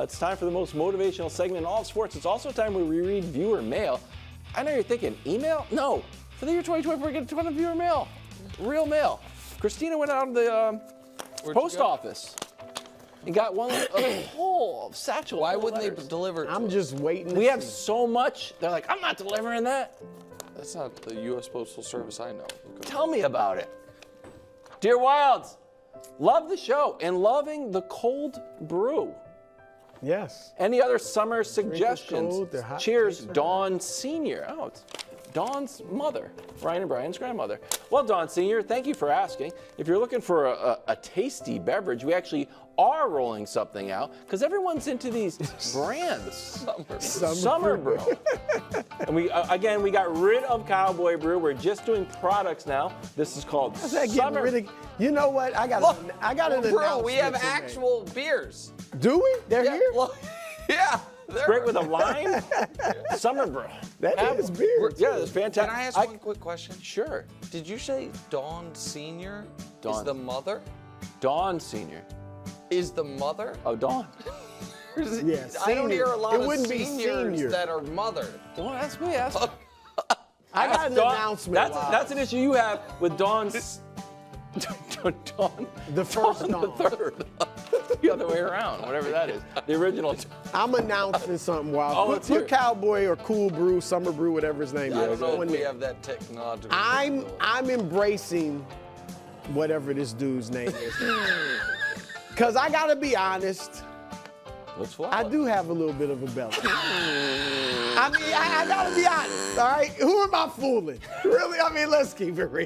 It's time for the most motivational segment in all of sports. It's also time where we read viewer mail. I know you're thinking, email? No. For the year 2024, we get a ton of viewer mail. Real mail. Christina went out of the post office and got one a whole satchel. Why wouldn't they deliver it to I'm us? just waiting. We have so much. They're like, I'm not delivering that. That's not the U.S. Postal Service I know. Tell me about it. Dear Wilds, love the show and loving the cold brew. Yes. Any other summer suggestions? cold, they're hot, Cheers, drinks are Dawn Sr. Oh, it's Dawn's mother, Ryan and Brian's grandmother. Well, Dawn Sr., thank you for asking. If you're looking for a tasty beverage, we actually are rolling something out because everyone's into these brands. Summer Brew. And we got rid of Cowboy Brew. We're just doing products now. This is called Summer. You know what? I got an Bro, announcement we have to make. actual beers. Do we? They're Yeah, here? well, yeah. Great with a lime. Summer Brew. That is beer. Yeah, that's fantastic. Can I ask one quick question? Sure. Did you say Dawn Sr. Dawn. is the mother? Dawn Sr. Is the mother? Oh, Dawn. Yeah, I don't hear a lot It of wouldn't be seniors senior. that are mothered. Don't ask me. Ask. I got an announcement. That's an issue you have with Dawn's. Dawn. The first Dawn. Dawn. The third. The other way around, whatever that is. The original. I'm announcing something wild. Oh, let's Put hear it. Cowboy or Cool Brew, Summer Brew, whatever his name I is. don't know on if we there. have that technology. I'm embracing whatever this dude's name is. Because I got to be honest, Let's fly. I do have a little bit of a belly. I mean, I got to be honest, all right? Who am I fooling? Really? I mean, let's keep it real.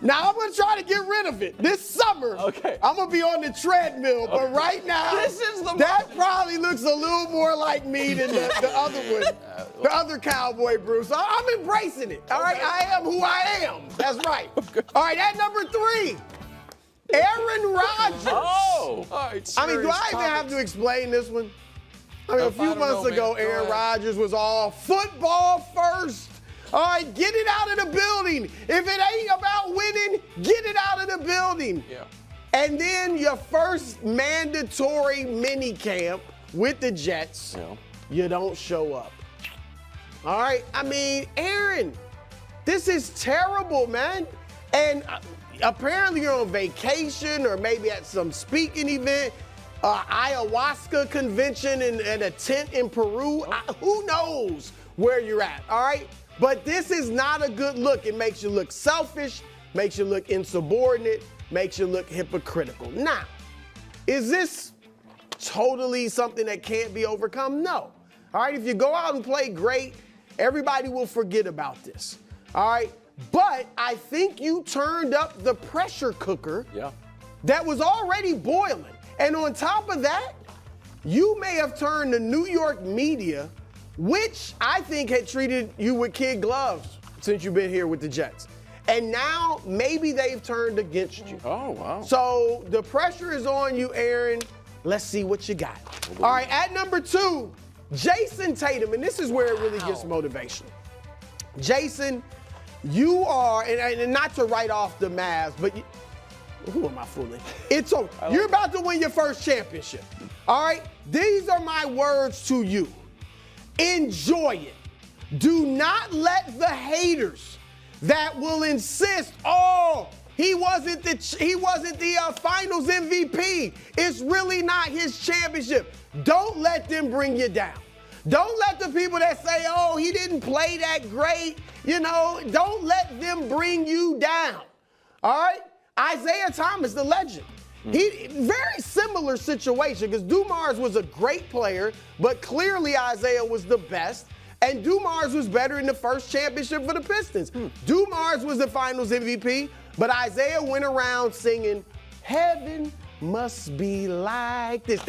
Now, I'm going to try to get rid of it. This summer, Okay. I'm going to be on the treadmill. But right now, This is the that probably looks a little more like me than the other one, the other Cowboy Brew. So I'm embracing it, all right? I am who I am. That's right. All right, at number 3, Aaron Rodgers. Oh. All right, I mean, do serious I even have topics. to explain this one? I mean, a If I few don't know, months ago, man, go Aaron ahead. Rodgers was all football first. All right, get it out of the building. If it ain't about winning, get it out of the building. Yeah. And then your first mandatory mini camp with the Jets, Yeah. you don't show up. All right, I mean, Aaron, this is terrible, man. And apparently you're on vacation or maybe at some speaking event, ayahuasca convention and a tent in Peru. Who knows where you're at, all right? But this is not a good look. It makes you look selfish, makes you look insubordinate, makes you look hypocritical. Now, is this totally something that can't be overcome? No. All right, if you go out and play great, everybody will forget about this. All right, but I think you turned up the pressure cooker Yeah. that was already boiling. And on top of that, you may have turned the New York media, which I think had treated you with kid gloves since you've been here with the Jets. And now maybe they've turned against you. Oh, wow. So the pressure is on you, Aaron. Let's see what you got. All right, at number 2, Jayson Tatum, and this is where it really gets motivational. Jayson, you are, and not to write off the Mavs, but who am I fooling? It's over. You're about to win your first championship. All right? These are my words to you. Enjoy it. Do not let the haters that will insist, oh, he wasn't the Finals MVP. It's really not his championship. Don't let them bring you down. Don't let the people that say, oh, he didn't play that great, don't let them bring you down. All right? Isaiah Thomas, the legend. Very similar situation because Dumars was a great player, but clearly Isaiah was the best. And Dumars was better in the first championship for the Pistons. Dumars was the Finals MVP, but Isaiah went around singing, heaven must be like this.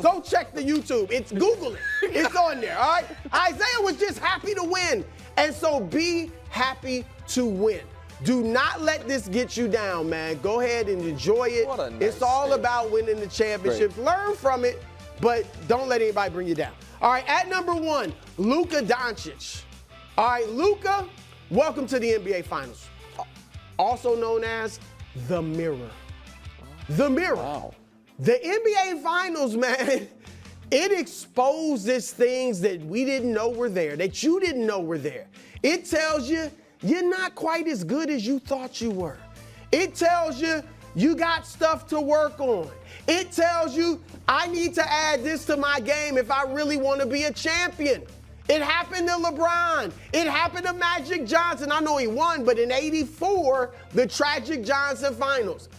Go check the YouTube. Google it. It's on there, all right? Isaiah was just happy to win. And so be happy to win. Do not let this get you down, man. Go ahead and enjoy it. What a nice It's all statement. about winning the championship. Learn from it, but don't let anybody bring you down. All right, at number 1, Luka Dončić. All right, Luka, welcome to the NBA Finals. Also known as the Mirror. The Mirror. Wow. The NBA Finals, man, It exposes things that we didn't know were there, that you didn't know were there. It tells you you're not quite as good as you thought you were. It tells you you got stuff to work on. It tells you I need to add this to my game if I really want to be a champion. It happened to LeBron. It happened to Magic Johnson. I know he won, but in '84, the tragic Johnson finals.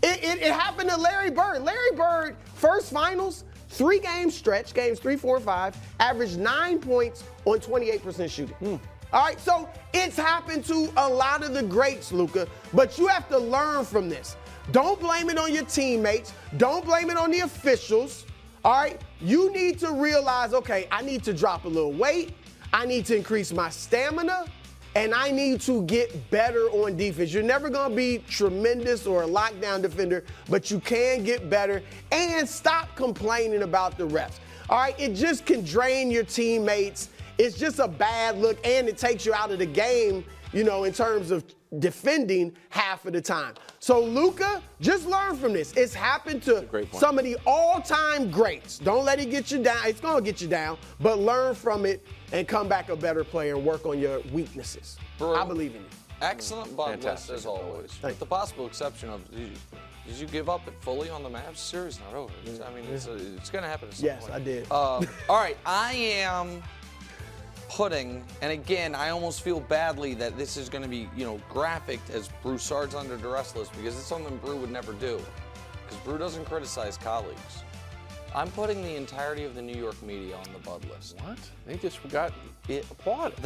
It happened to Larry Bird. Larry Bird, first finals, 3-game stretch, games 3, 4, 5, averaged 9 points on 28% shooting. All right, so it's happened to a lot of the greats, Luka, but you have to learn from this. Don't blame it on your teammates. Don't blame it on the officials. All right, you need to realize, okay, I need to drop a little weight. I need to increase my stamina. And I need to get better on defense. You're never going to be tremendous or a lockdown defender, but you can get better and stop complaining about the refs. All right, it just can drain your teammates. It's just a bad look, and it takes you out of the game, you know, in terms of defending half of the time. So, Luka, just learn from this. It's happened to some of the all-time greats. Don't let it get you down. It's going to get you down, but learn from it and come back a better player and work on your weaknesses. I believe in you. Excellent bud list as always. With the possible exception of, did you give up it fully on the Mavs? Series not over. I mean, it's going to happen at some point. Yes, I did. All right, I am putting, and again, I almost feel badly that this is going to be, you know, graphic as Broussard's Under Duress list because it's something Brew would never do because Brew doesn't criticize colleagues. I'm putting the entirety of the New York media on the bud list. What? They just forgot it applauded.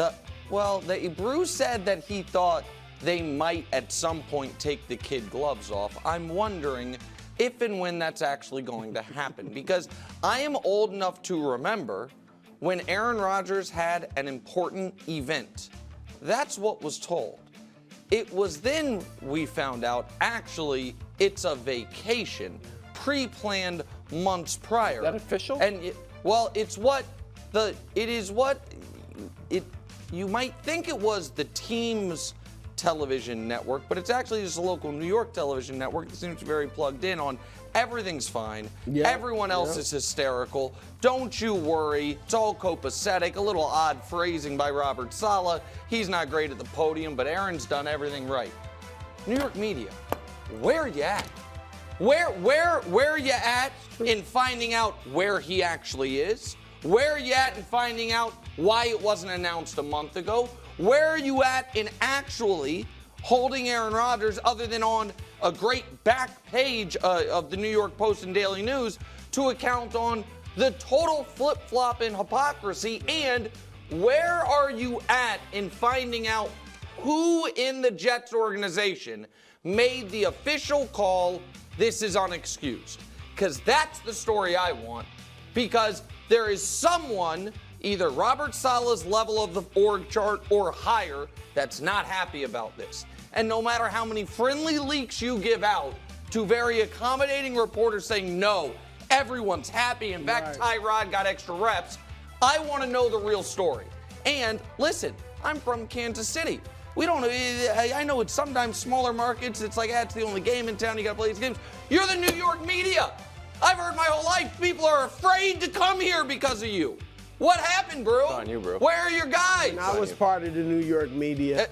Brew said that he thought they might at some point take the kid gloves off. I'm wondering if and when that's actually going to happen because I am old enough to remember when Aaron Rodgers had an important event. That's what was told. It was then we found out, actually, it's a vacation, pre-planned months prior. Is that official? And you might think it was the team's television network, but it's actually just a local New York television network that seems very plugged in on everything's fine. Everyone else is hysterical. Don't you worry. It's all copacetic. A little odd phrasing by Robert Saleh. He's not great at the podium, but Aaron's done everything right. New York media, where are you at? Where are you at in finding out where he actually is? Where are you at in finding out why it wasn't announced a month ago? Where are you at in actually holding Aaron Rodgers other than on a great back page of the New York Post and Daily News to account on the total flip-flop and hypocrisy? And where are you at in finding out who in the Jets organization made the official call, this is unexcused? Because that's the story I want. Because there is someone, either Robert Saleh's level of the org chart or higher, that's not happy about this. And no matter how many friendly leaks you give out to very accommodating reporters saying, no, everyone's happy. In fact, Tyrod got extra reps. I want to know the real story. And listen, I'm from Kansas City. We don't know. I know it's sometimes smaller markets. It's like, it's the only game in town. You got to play these games. You're the New York media. I've heard my whole life people are afraid to come here because of you. What happened, Brew? It's on you, Brew. Where are your guys? And I was part of the New York media.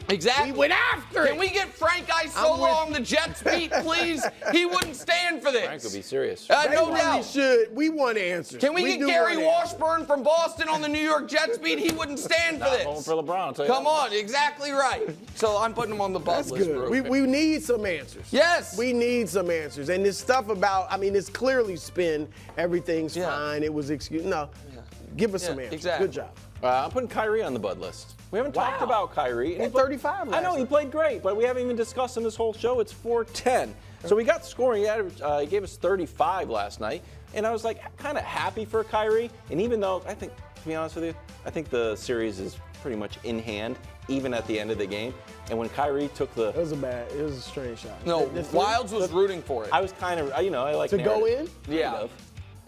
Exactly. We went after it. Can we get Frank Isola on the Jets beat, please? He wouldn't stand for this. Frank would be serious. No doubt. Should. We want answers. Can we get Gary Washburn from Boston on the New York Jets beat? He wouldn't stand for this. Home for LeBron. I'll tell you Come on, exactly right. So I'm putting him on the bus list, good. Brew. We need some answers. Yes. We need some answers. And this stuff about, I mean, it's clearly spin. Everything's fine. It was excuse. No. Give us some answers. Exactly. Good job. I'm putting Kyrie on the bud list. We haven't talked about Kyrie. He 35 I know, he played great, but we haven't even discussed him this whole show. It's 4-10. So we got scoring. He gave us 35 last night. And I was like kind of happy for Kyrie. And even though I think, to be honest with you, I think the series is pretty much in hand, even at the end of the game. And when Kyrie took the... It was a strange shot. No, Wilds was rooting for it. I was kind of, I like to go in? Yeah.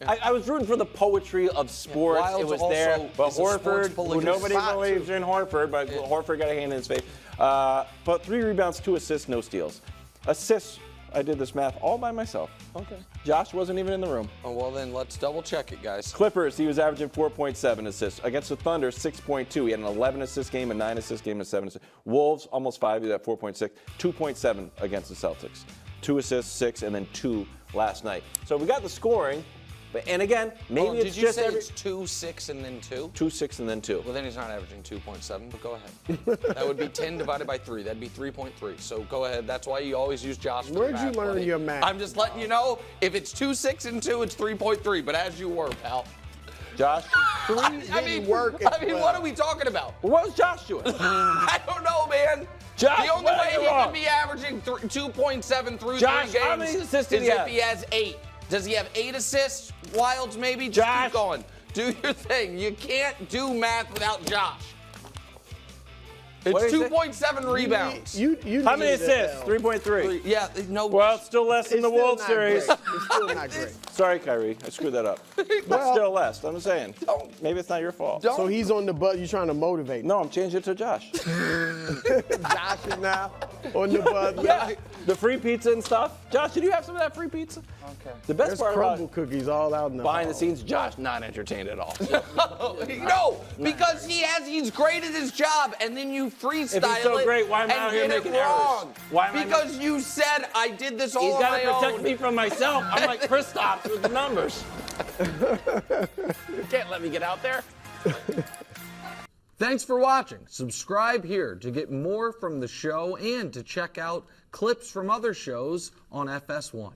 I was rooting for the poetry of sports. Wilds it was there. But Horford, who nobody believes in Horford, but Horford got a hand in his face. But 3 rebounds, 2 assists, no steals. Assists, I did this math all by myself. Okay. Josh wasn't even in the room. Oh, well, then let's double check it, guys. Clippers, he was averaging 4.7 assists. Against the Thunder, 6.2. He had an 11 assist game, a 9 assist game, and a 7 assist. Wolves, almost 5. He had 4.6. 2.7 against the Celtics. 2 assists, 6, and then 2 last night. So we got the scoring. And again, maybe it's just did you say it's 2, 6, and then 2? 2, 6, and then 2. Well, then he's not averaging 2.7, but go ahead. That would be 10 divided by 3. That'd be 3.3. So go ahead. That's why you always use Josh. Where'd you learn your math? I'm just letting you know, if it's 2, 6, and 2, it's 3.3. But as you were, pal. Josh? 3 didn't work as well. What are we talking about? Well, what was Josh doing? I don't know, man. Josh, the only way he can be averaging 2.7 through Josh, 3 games how many assists did is he if have? he has 8. Does he have 8 assists? Wilds, maybe? Just Josh. keep going. Do your thing. You can't do math without Josh. It's 2.7 rebounds. You How many need that assists? down. 3.3. Yeah, no. Well, it's still less than It's the still Wolves not series. great. It's still not great. Sorry, Kyrie. I screwed that up. But still less. I'm saying. Maybe it's not your fault. So he's on the bus. You're trying to motivate him. No, I'm changing it to Josh. Josh is now on the bus. Yeah. The free pizza and stuff. Josh, did you have some of that free pizza? Okay. The best There's part crumble about cookies all out in the behind the hall. scenes, Josh not entertained at all. No, because he's great at his job, and then you freestyle If he's so it great, why am I and out here get it making errors? wrong. Why am I because you said I did this all He's on got my to protect own. me from myself. I'm like Kristaps with the numbers. You can't let me get out there. Thanks for watching. Subscribe here to get more from the show and to check out clips from other shows on FS1.